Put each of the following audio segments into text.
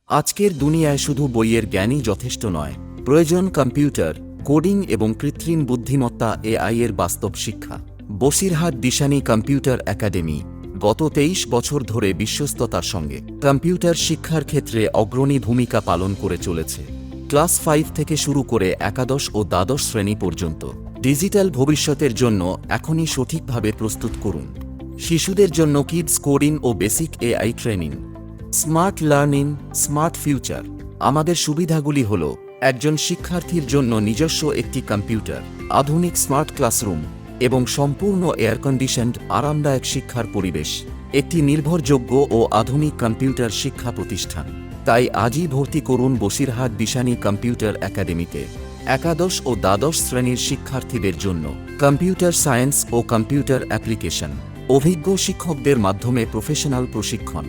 আজকের দুনিয়ায় শুধু বইয়ের জ্ঞানই যথেষ্ট নয়, প্রয়োজন কম্পিউটার, কোডিং এবং কৃত্রিম বুদ্ধিমত্তা এআই এর বাস্তব শিক্ষা। বসিরহাট দিশানি কম্পিউটার একাডেমি গত ২৩ বছর ধরে বিশ্বস্ততার সঙ্গে কম্পিউটার শিক্ষার ক্ষেত্রে অগ্রণী ভূমিকা পালন করে চলেছে। ক্লাস 5 থেকে শুরু করে একাদশ ও দ্বাদশ শ্রেণী পর্যন্ত ডিজিটাল ভবিষ্যতের জন্য এখনই সঠিকভাবে প্রস্তুত করুন। শিশুদের জন্য কিডস কোডিং ও basic AI training. Smart learning, smart future. আমাদের সুবিধাগুলি হল একজন শিক্ষার্থীর জন্য নিজস্ব একটি কম্পিউটার, আধুনিক স্মার্ট ক্লাসরুম এবং সম্পূর্ণ এয়ার কন্ডিশনড আরামদায়ক শিক্ষার পরিবেশ, একটি নির্ভরযোগ্য ও আধুনিক কম্পিউটার শিক্ষা প্রতিষ্ঠান। তাই আজই ভর্তি করুন বসিরহাট দিশানি কম্পিউটার একাডেমিতে। একাদশ ও দ্বাদশ শ্রেণীর শিক্ষার্থীদের জন্য কম্পিউটার সায়েন্স ও কম্পিউটার অ্যাপ্লিকেশন, অভিজ্ঞ শিক্ষকদের মাধ্যমে প্রফেশনাল প্রশিক্ষণ,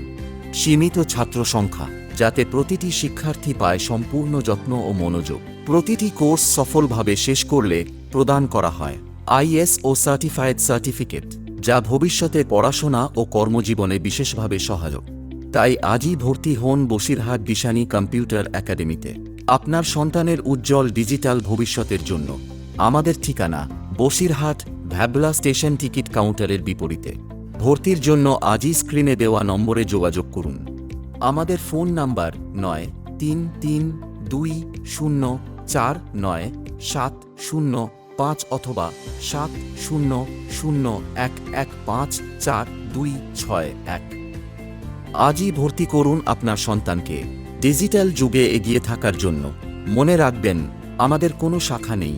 সীমিত ছাত্র সংখ্যা, যাতে প্রতিটি শিক্ষার্থী পায় সম্পূর্ণ যত্ন ও মনোযোগ। প্রতিটি কোর্স সফলভাবে শেষ করলে প্রদান করা হয় আইএসও সার্টিফাইড সার্টিফিকেট, যা ভবিষ্যতে পড়াশোনা ও কর্মজীবনে বিশেষভাবে সহায়ক। তাই আজই ভর্তি হন বসিরহাট দিশানি কম্পিউটার একাডেমিতে আপনার সন্তানের উজ্জ্বল ডিজিটাল ভবিষ্যতের জন্য। আমাদের ঠিকানা বসিরহাট ভ্যাবলা স্টেশন টিকিট কাউন্টারের বিপরীতে। ভর্তির জন্য আজই স্ক্রিনে দেওয়া নম্বরে যোগাযোগ করুন। আমাদের ফোন নাম্বার 9332049705 অথবা 700111542661। আজই ভর্তি করুন আপনার সন্তানকে ডিজিটাল যুগে এগিয়ে থাকার জন্য। মনে রাখবেন, আমাদের কোনো শাখা নেই,